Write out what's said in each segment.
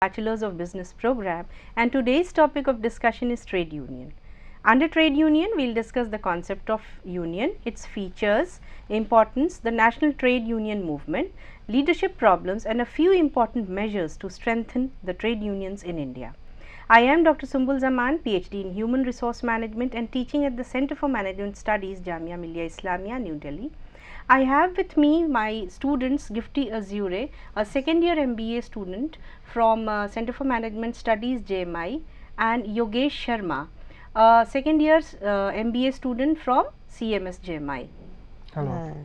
Bachelor's of Business program, and today's topic of discussion is trade union. Under trade union, we will discuss the concept of union, its features, importance, the national trade union movement, leadership problems, and a few important measures to strengthen the trade unions in India. I am Dr. Sumbul Zaman, PhD in Human Resource Management and teaching at the Center for Management Studies, Jamia Millia Islamia, New Delhi. I have with me my students Gifty Azure, a second year MBA student from Center for Management Studies, JMI, and Yogesh Sharma, a second year MBA student from CMS, JMI. Hello.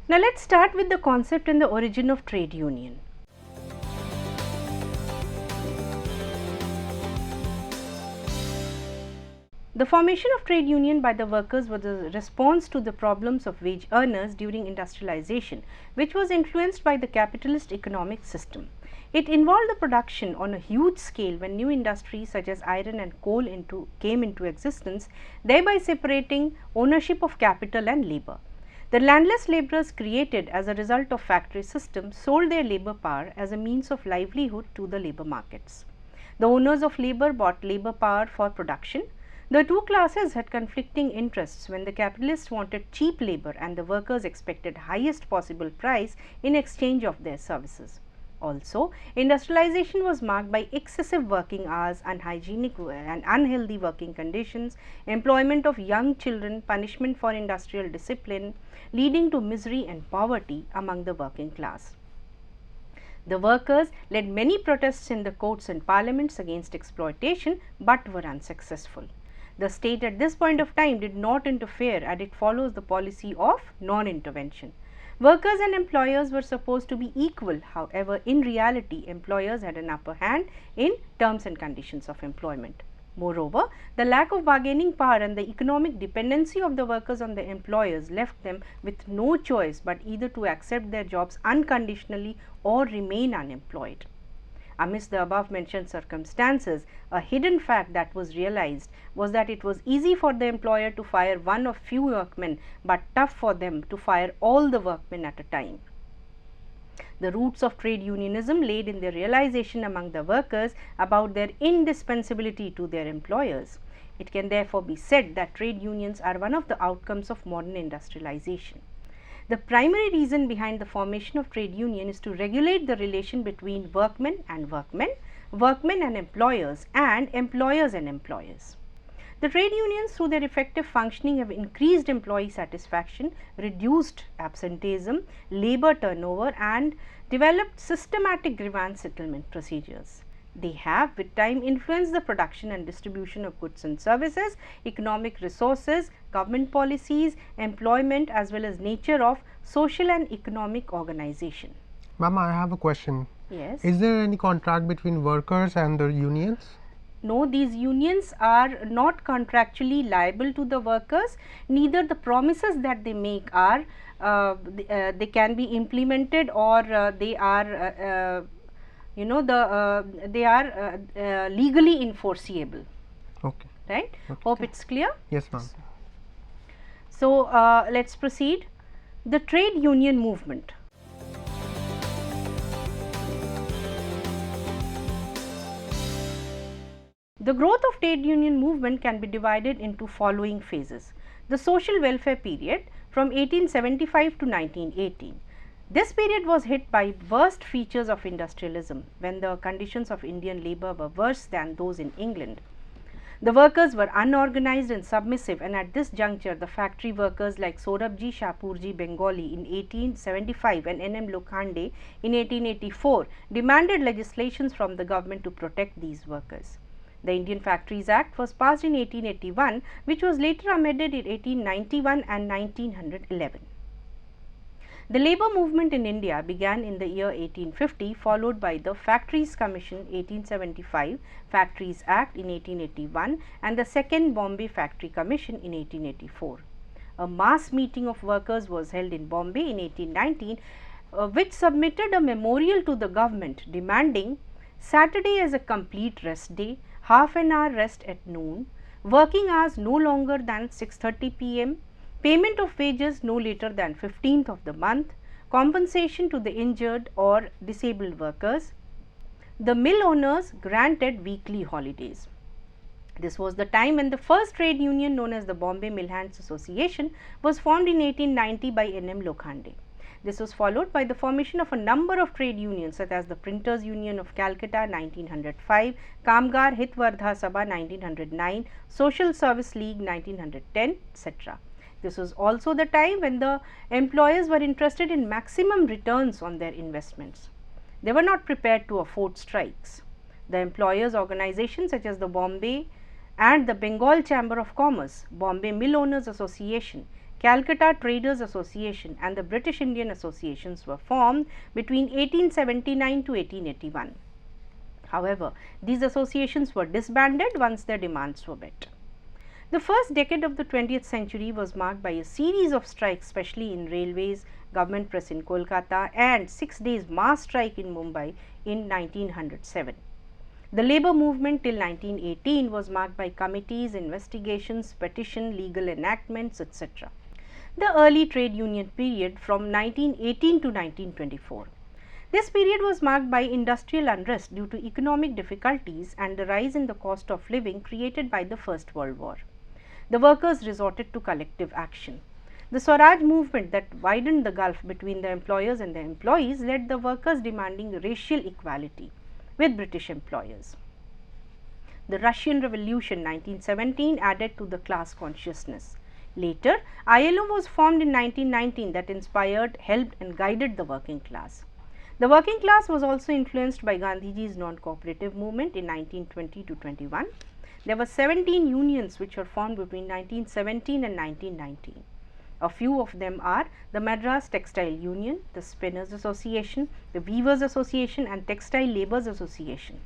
Now, let us start with the concept and the origin of trade union. The formation of trade union by the workers was a response to the problems of wage earners during industrialization, which was influenced by the capitalist economic system. It involved the production on a huge scale when new industries such as iron and coal came into existence, thereby separating ownership of capital and labor. The landless laborers created as a result of factory system sold their labor power as a means of livelihood to the labor markets. The owners of labor bought labor power for production. The two classes had conflicting interests when the capitalists wanted cheap labor and the workers expected highest possible price in exchange of their services. Also, industrialization was marked by excessive working hours, unhygienic and unhealthy working conditions, employment of young children, punishment for industrial discipline, leading to misery and poverty among the working class. The workers led many protests in the courts and parliaments against exploitation, but were unsuccessful. The state at this point of time did not interfere and it follows the policy of non-intervention. Workers and employers were supposed to be equal, however, in reality employers had an upper hand in terms and conditions of employment. Moreover, the lack of bargaining power and the economic dependency of the workers on the employers left them with no choice but either to accept their jobs unconditionally or remain unemployed. Amidst the above mentioned circumstances, a hidden fact that was realized was that it was easy for the employer to fire one or few workmen, but tough for them to fire all the workmen at a time. The roots of trade unionism laid in the realization among the workers about their indispensability to their employers. It can therefore be said that trade unions are one of the outcomes of modern industrialization. The primary reason behind the formation of trade union is to regulate the relation between workmen and workmen, workmen and employers and employers. The trade unions through their effective functioning have increased employee satisfaction, reduced absenteeism, labor turnover and developed systematic grievance settlement procedures. They have with time influenced the production and distribution of goods and services, economic resources, government policies, employment as well as nature of social and economic organization. Ma'am, I have a question. Yes. Is there any contract between workers and the unions? No, these unions are not contractually liable to the workers, neither the promises that they make are they can be implemented or they are they are legally enforceable. Okay. Right? Okay. Hope it's clear. Yes, ma'am. So, let us proceed. The trade union movement. The growth of trade union movement can be divided into following phases. The social welfare period from 1875 to 1918. This period was hit by worst features of industrialism when the conditions of Indian labor were worse than those in England. The workers were unorganized and submissive, and at this juncture the factory workers like Sorabji Shapurji Bengali in 1875 and N. M. Lokhande in 1884 demanded legislations from the government to protect these workers. The Indian Factories Act was passed in 1881, which was later amended in 1891 and 1911. The labour movement in India began in the year 1850, followed by the Factories Commission 1875, Factories Act in 1881 and the Second Bombay Factory Commission in 1884. A mass meeting of workers was held in Bombay in 1819, which submitted a memorial to the government demanding Saturday as a complete rest day, half an hour rest at noon, working hours no longer than 6:30 p.m., payment of wages no later than 15th of the month, compensation to the injured or disabled workers. The mill owners granted weekly holidays. This was the time when the first trade union, known as the Bombay Mill Hands Association, was formed in 1890 by N. M. Lokhande. This was followed by the formation of a number of trade unions such as the Printers Union of Calcutta 1905, Kamgar Hitvardha Sabha 1909, Social Service League 1910, etc. This was also the time when the employers were interested in maximum returns on their investments. They were not prepared to afford strikes. The employers' organizations such as the Bombay and the Bengal Chamber of Commerce, Bombay Mill Owners Association, Calcutta Traders Association and the British Indian Associations were formed between 1879 to 1881. However, these associations were disbanded once their demands were met. The first decade of the 20th century was marked by a series of strikes, especially in railways, government press in Kolkata and 6 days mass strike in Mumbai in 1907. The labour movement till 1918 was marked by committees, investigations, petition, legal enactments, etc. The early trade union period from 1918 to 1924. This period was marked by industrial unrest due to economic difficulties and the rise in the cost of living created by the First World War. The workers resorted to collective action. The Swaraj movement that widened the gulf between the employers and the employees led the workers demanding racial equality with British employers. The Russian Revolution 1917 added to the class consciousness. Later, ILO was formed in 1919 that inspired, helped and guided the working class. The working class was also influenced by Gandhiji's non-cooperative movement in 1920 to 21. There were 17 unions which were formed between 1917 and 1919. A few of them are the Madras Textile Union, the Spinners Association, the Weavers Association and Textile Labourers Association.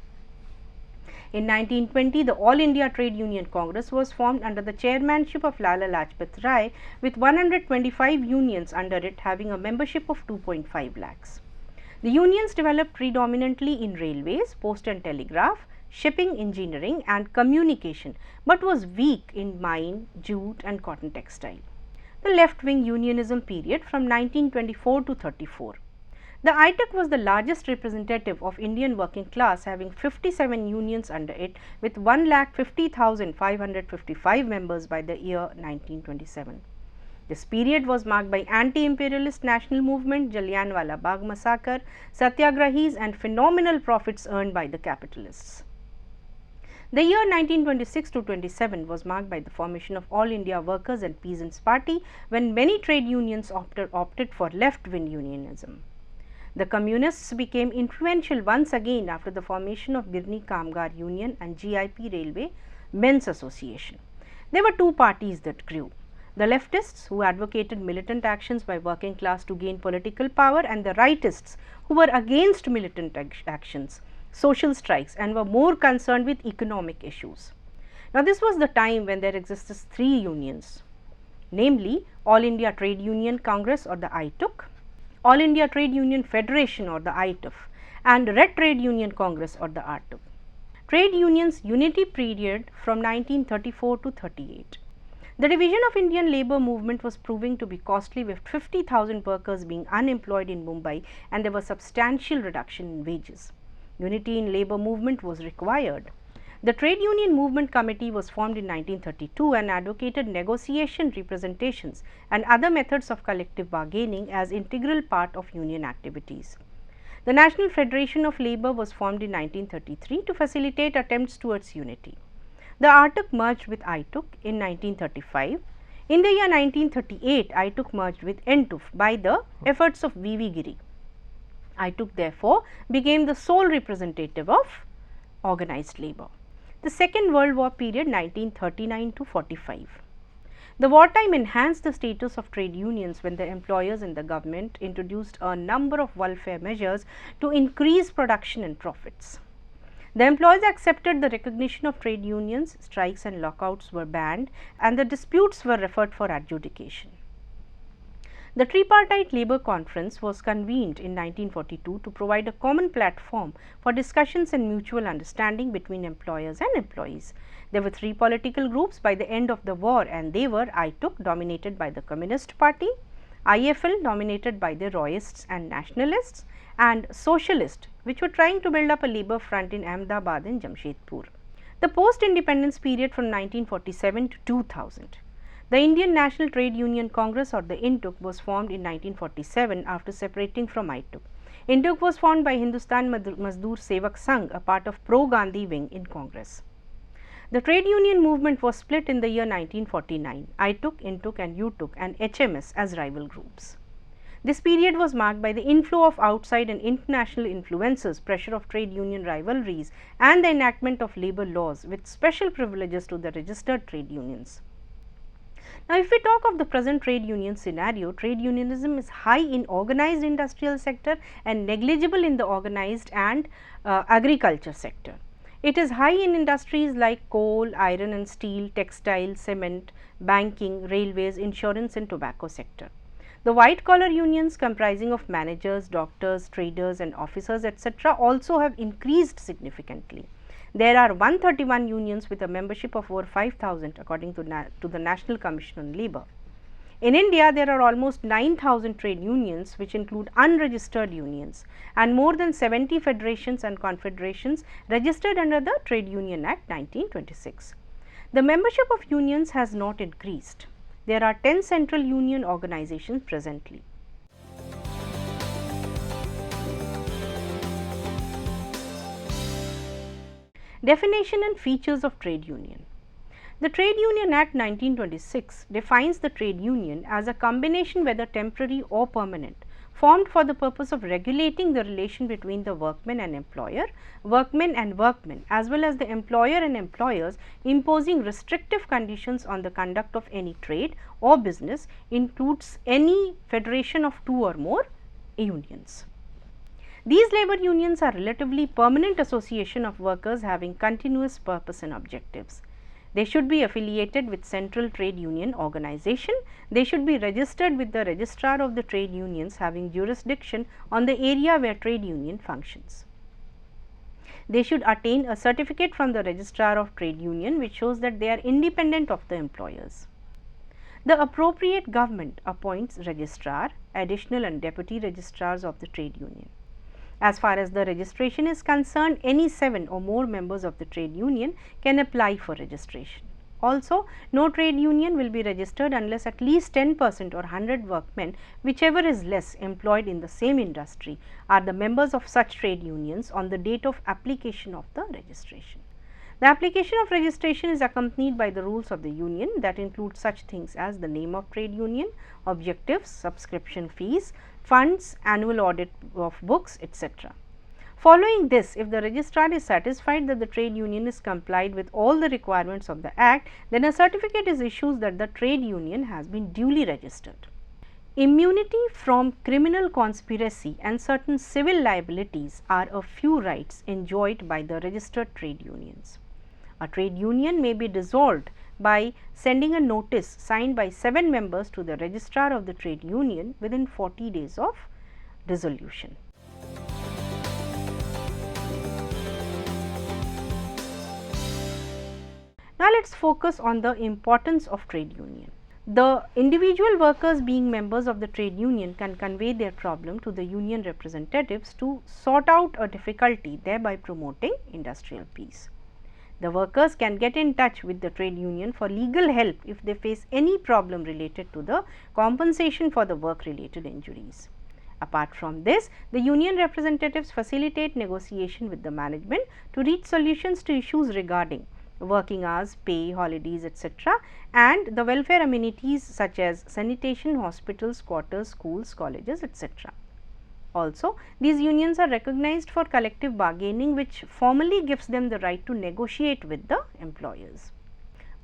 In 1920, the All India Trade Union Congress was formed under the chairmanship of Lala Lajpat Rai with 125 unions under it having a membership of 2.5 lakhs. The unions developed predominantly in railways, post and telegraph, shipping, engineering and communication, but was weak in mine, jute and cotton textile. The left-wing unionism period from 1924 to 34. The ITUC was the largest representative of Indian working class, having 57 unions under it with 1,50,555 members by the year 1927. This period was marked by anti-imperialist national movement, Jallianwala Bagh massacre, satyagrahis and phenomenal profits earned by the capitalists. The year 1926 to 27 was marked by the formation of All India Workers and Peasants Party, when many trade unions opted for left-wing unionism. The communists became influential once again after the formation of Girni Kamgar Union and GIP Railway Men's Association. There were two parties that grew: the leftists, who advocated militant actions by working class to gain political power, and the rightists, who were against militant actions, social strikes and were more concerned with economic issues. Now, this was the time when there existed three unions, namely All India Trade Union Congress or the ITUC, All India Trade Union Federation or the ITUF and Red Trade Union Congress or the RTUC. Trade unions unity period from 1934 to 38. The division of Indian labour movement was proving to be costly, with 50,000 workers being unemployed in Mumbai and there was substantial reduction in wages. Unity in labour movement was required. The Trade Union Movement Committee was formed in 1932 and advocated negotiation, representations and other methods of collective bargaining as integral part of union activities. The National Federation of Labour was formed in 1933 to facilitate attempts towards unity. The ARTUC merged with ITUC in 1935. In the year 1938, ITUC merged with NTUF by the efforts of V.V. Giri. ITUC therefore became the sole representative of organized labor. The Second World War period 1939 to 45. The wartime enhanced the status of trade unions when the employers and the government introduced a number of welfare measures to increase production and profits. The employers accepted the recognition of trade unions, strikes and lockouts were banned, and the disputes were referred for adjudication. The Tripartite Labour Conference was convened in 1942 to provide a common platform for discussions and mutual understanding between employers and employees. There were three political groups by the end of the war, and they were ITUC, dominated by the Communist Party, IFL, dominated by the Royists and Nationalists, and Socialist, which were trying to build up a labour front in Ahmedabad and Jamshedpur. The post-independence period from 1947 to 2000. The Indian National Trade Union Congress, or the INTUC, was formed in 1947 after separating from ITUC. INTUC was formed by Hindustan Mazdoor Sevak Sangh, a part of pro-Gandhi wing in Congress. The trade union movement was split in the year 1949, ITUC, INTUC and UTUC and HMS as rival groups. This period was marked by the inflow of outside and international influences, pressure of trade union rivalries, and the enactment of labour laws with special privileges to the registered trade unions. Now, if we talk of the present trade union scenario, trade unionism is high in organized industrial sector and negligible in the organized and agriculture sector. It is high in industries like coal, iron and steel, textile, cement, banking, railways, insurance and tobacco sector. The white collar unions comprising of managers, doctors, traders and officers etc. also have increased significantly. There are 131 unions with a membership of over 5,000 according to the National Commission on Labour. In India, there are almost 9,000 trade unions which include unregistered unions and more than 70 federations and confederations registered under the Trade Union Act 1926. The membership of unions has not increased. There are 10 central union organizations presently. Definition and features of trade union. The Trade Union Act 1926 defines the trade union as a combination, whether temporary or permanent, formed for the purpose of regulating the relation between the workman and employer, workmen and workmen, as well as the employer and employers, imposing restrictive conditions on the conduct of any trade or business, includes any federation of two or more unions. These labour unions are relatively permanent association of workers having continuous purpose and objectives. They should be affiliated with central trade union organization. They should be registered with the registrar of the trade unions having jurisdiction on the area where trade union functions. They should attain a certificate from the registrar of trade union which shows that they are independent of the employers. The appropriate government appoints registrar, additional and deputy registrars of the trade union. As far as the registration is concerned, any 7 or more members of the trade union can apply for registration. Also, no trade union will be registered unless at least 10% or 100 workmen, whichever is less, employed in the same industry are the members of such trade unions on the date of application of the registration. The application of registration is accompanied by the rules of the union that include such things as the name of trade union, objectives, subscription fees, funds, annual audit of books, etc. Following this, if the registrar is satisfied that the trade union is complied with all the requirements of the Act, then a certificate is issued that the trade union has been duly registered. Immunity from criminal conspiracy and certain civil liabilities are a few rights enjoyed by the registered trade unions. A trade union may be dissolved by sending a notice signed by 7 members to the registrar of the trade union within 40 days of dissolution. Now, let us focus on the importance of trade union. The individual workers being members of the trade union can convey their problem to the union representatives to sort out a difficulty, thereby promoting industrial peace. The workers can get in touch with the trade union for legal help if they face any problem related to the compensation for the work related injuries. Apart from this, the union representatives facilitate negotiation with the management to reach solutions to issues regarding working hours, pay, holidays, etc., and the welfare amenities such as sanitation, hospitals, quarters, schools, colleges, etc. Also, these unions are recognized for collective bargaining, which formally gives them the right to negotiate with the employers.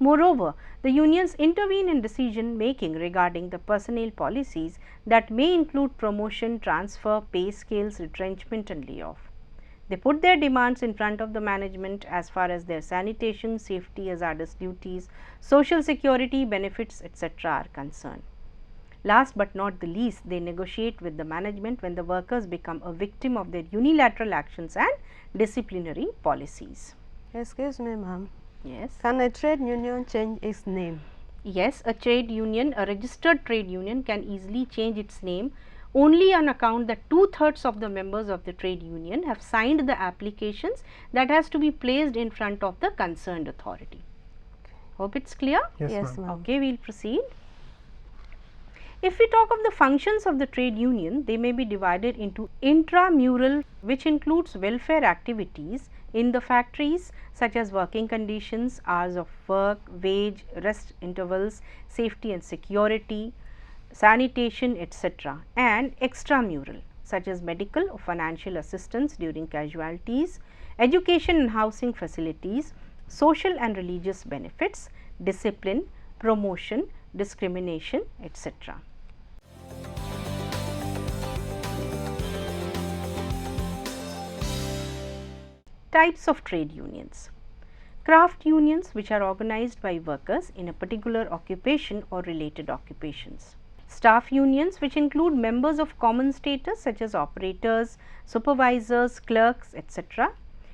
Moreover, the unions intervene in decision making regarding the personnel policies that may include promotion, transfer, pay scales, retrenchment and layoff. They put their demands in front of the management as far as their sanitation, safety, hazardous duties, social security, benefits, etc. are concerned. Last but not the least, they negotiate with the management when the workers become a victim of their unilateral actions and disciplinary policies. Excuse me, ma'am. Yes. Can a trade union change its name? Yes, a trade union, a registered trade union can easily change its name only on account that 2/3 of the members of the trade union have signed the applications that has to be placed in front of the concerned authority. Hope it's clear? Yes, ma'am. Okay, we will proceed. If we talk of the functions of the trade union, they may be divided into intramural, which includes welfare activities in the factories such as working conditions, hours of work, wage, rest intervals, safety and security, sanitation, etc., and extramural such as medical or financial assistance during casualties, education and housing facilities, social and religious benefits, discipline, promotion, discrimination, etc. Types of trade unions. Craft unions, which are organized by workers in a particular occupation or related occupations. Staff unions, which include members of common status such as operators, supervisors, clerks, etc.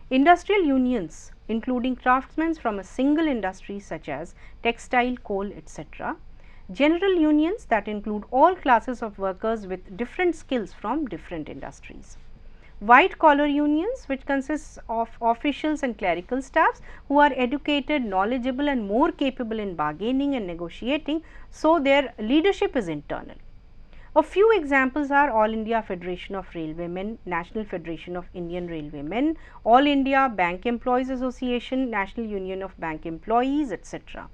Industrial unions, including craftsmen from a single industry such as textile, coal, etc. General unions that include all classes of workers with different skills from different industries. White collar unions, which consists of officials and clerical staffs who are educated, knowledgeable and more capable in bargaining and negotiating, so their leadership is internal. A few examples are All India Federation of Railwaymen, National Federation of Indian Railwaymen, All India Bank Employees Association, National Union of Bank Employees, etc.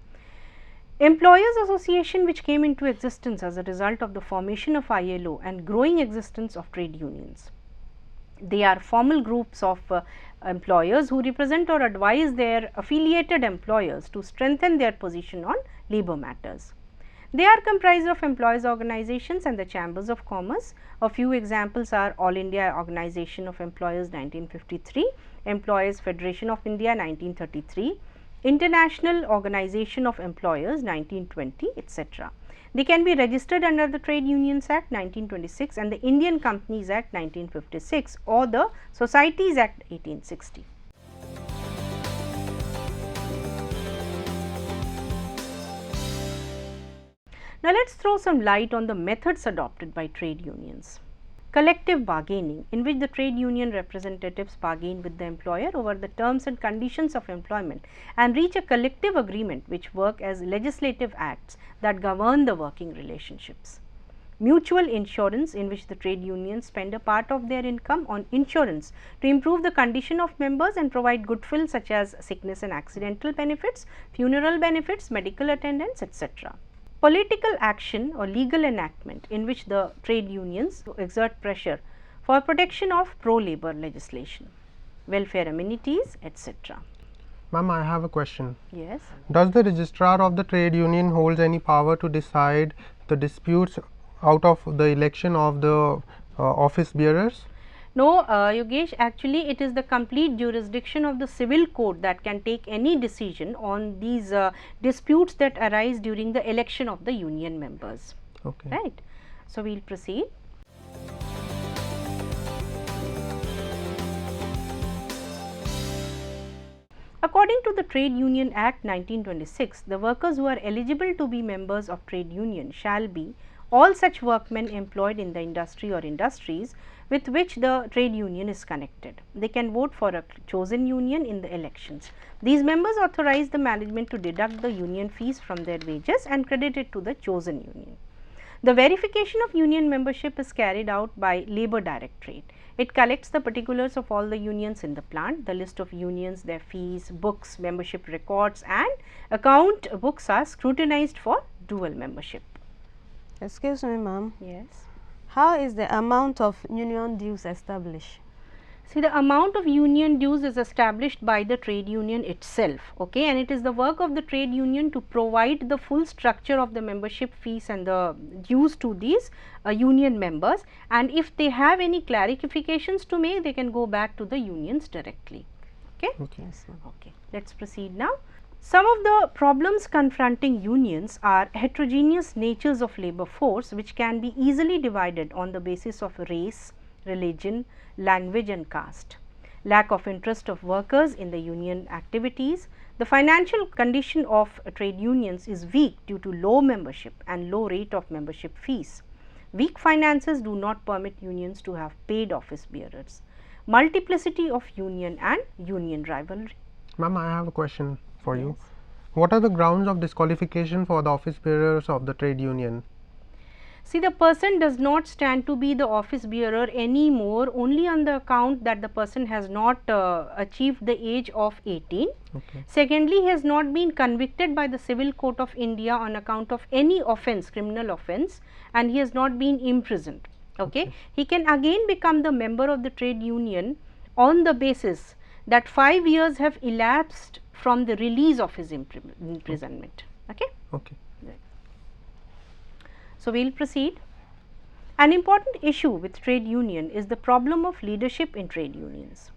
Employers Association, which came into existence as a result of the formation of ILO and growing existence of trade unions. They are formal groups of employers who represent or advise their affiliated employers to strengthen their position on labor matters. They are comprised of employees organizations and the chambers of commerce. A few examples are All India Organization of Employers 1953, Employers Federation of India 1933, International Organization of Employers 1920, etc. They can be registered under the Trade Unions Act 1926 and the Indian Companies Act 1956 or the Societies Act 1860. Now, let us throw some light on the methods adopted by trade unions. Collective bargaining, in which the trade union representatives bargain with the employer over the terms and conditions of employment and reach a collective agreement which work as legislative acts that govern the working relationships. Mutual insurance, in which the trade unions spend a part of their income on insurance to improve the condition of members and provide goodwill such as sickness and accidental benefits, funeral benefits, medical attendance, etc. Political action or legal enactment, in which the trade unions exert pressure for protection of pro-labor legislation, welfare amenities, etc. Ma'am, I have a question. Yes. Does the registrar of the trade union holds any power to decide the disputes out of the election of the office bearers? No, Yogesh, actually it is the complete jurisdiction of the civil court that can take any decision on these disputes that arise during the election of the union members. Okay. Right. So, we will proceed. According to the Trade Union Act 1926, the workers who are eligible to be members of trade union shall be all such workmen employed in the industry or industries with which the trade union is connected. They can vote for a chosen union in the elections. These members authorize the management to deduct the union fees from their wages and credit it to the chosen union. The verification of union membership is carried out by Labour Directorate. It collects the particulars of all the unions in the plant. The list of unions, their fees, books, membership records and account books are scrutinized for dual membership. Excuse me, ma'am. Yes. How is the amount of union dues established? See, the amount of union dues is established by the trade union itself, okay, and it is the work of the trade union to provide the full structure of the membership fees and the dues to these union members, and if they have any clarifications to make, they can go back to the unions directly. Okay. Yes, ma'am. Okay, let us proceed now. Some of the problems confronting unions are heterogeneous natures of labor force, which can be easily divided on the basis of race, religion, language and caste, lack of interest of workers in the union activities. The financial condition of trade unions is weak due to low membership and low rate of membership fees. Weak finances do not permit unions to have paid office bearers. Multiplicity of union and union rivalry. Ma'am, I have a question for you. What are the grounds of disqualification for the office bearers of the trade union? See, the person does not stand to be the office bearer anymore only on the account that the person has not achieved the age of 18. Okay. Secondly, he has not been convicted by the Civil Court of India on account of any offence, criminal offence, and he has not been imprisoned. Okay. He can again become the member of the trade union on the basis that 5 years have elapsed from the release of his imprisonment. Okay. Okay. So, we will proceed. An important issue with trade union is the problem of leadership in trade unions.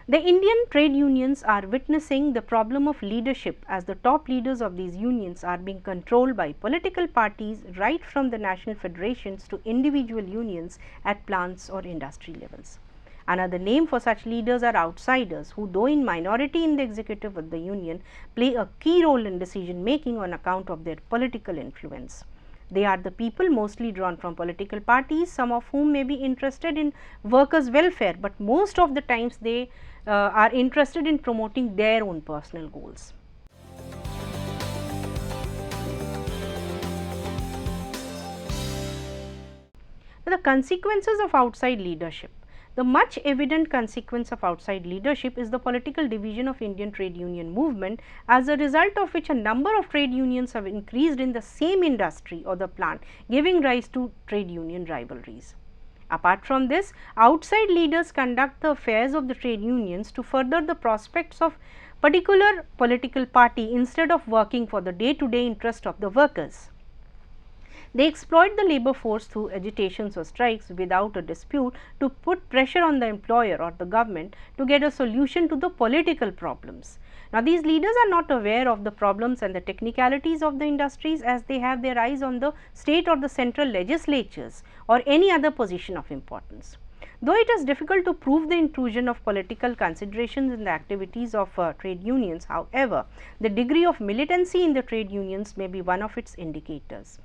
The Indian trade unions are witnessing the problem of leadership as the top leaders of these unions are being controlled by political parties right from the national federations to individual unions at plants or industry levels. Another name for such leaders are outsiders who, though in minority in the executive of the union, play a key role in decision making on account of their political influence. They are the people mostly drawn from political parties, some of whom may be interested in workers' welfare, but most of the times they are interested in promoting their own personal goals. The consequences of outside leadership. The much evident consequence of outside leadership is the political division of Indian trade union movement, as a result of which a number of trade unions have increased in the same industry or the plant, giving rise to trade union rivalries. Apart from this, outside leaders conduct the affairs of the trade unions to further the prospects of particular political party instead of working for the day-to-day interest of the workers. They exploit the labor force through agitations or strikes without a dispute to put pressure on the employer or the government to get a solution to the political problems. Now, these leaders are not aware of the problems and the technicalities of the industries, as they have their eyes on the state or the central legislatures or any other position of importance. Though it is difficult to prove the intrusion of political considerations in the activities of trade unions, however, the degree of militancy in the trade unions may be one of its indicators.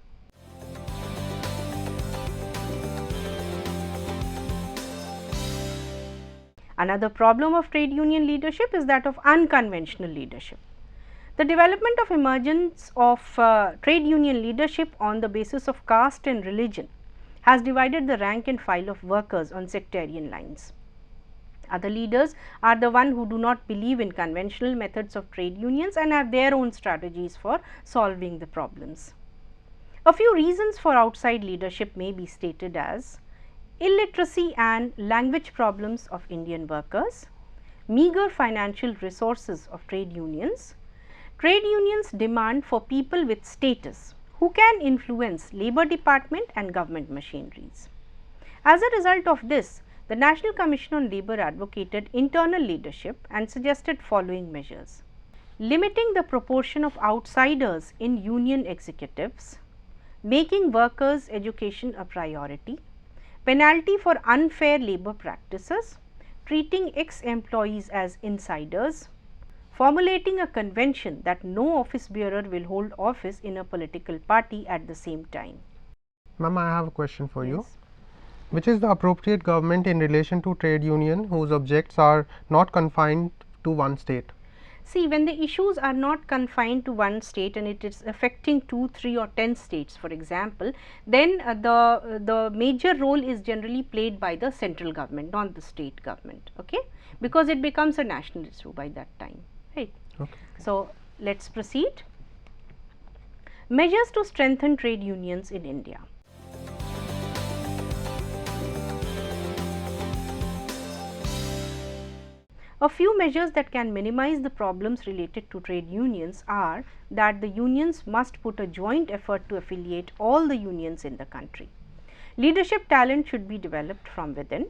Another problem of trade union leadership is that of unconventional leadership. The development of emergence of trade union leadership on the basis of caste and religion has divided the rank and file of workers on sectarian lines. Other leaders are the ones who do not believe in conventional methods of trade unions and have their own strategies for solving the problems. A few reasons for outside leadership may be stated as illiteracy and language problems of Indian workers, meager financial resources of trade unions demand for people with status who can influence labor department and government machineries. As a result of this, the National Commission on Labour advocated internal leadership and suggested following measures: limiting the proportion of outsiders in union executives, making workers' education a priority, penalty for unfair labor practices, treating ex-employees as insiders, formulating a convention that no office bearer will hold office in a political party at the same time. Ma'am, I have a question for you. Which is the appropriate government in relation to trade union whose objects are not confined to one state? See, when the issues are not confined to one state and it is affecting 2, 3 or 10 states for example, then the major role is generally played by the central government, not the state government, okay, because it becomes a national issue by that time, right. Okay. So, let us proceed. Measures to strengthen trade unions in India. A few measures that can minimize the problems related to trade unions are that the unions must put a joint effort to affiliate all the unions in the country. Leadership talent should be developed from within.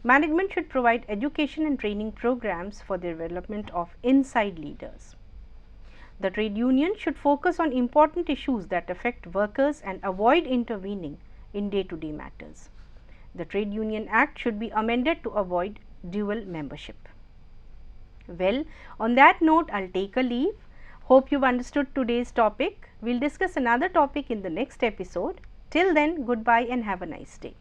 Management should provide education and training programs for the development of inside leaders. The trade union should focus on important issues that affect workers and avoid intervening in day-to-day matters. The Trade Union Act should be amended to avoid dual membership. Well, on that note, I will take a leave. Hope you have understood today's topic. We will discuss another topic in the next episode. Till then, goodbye and have a nice day.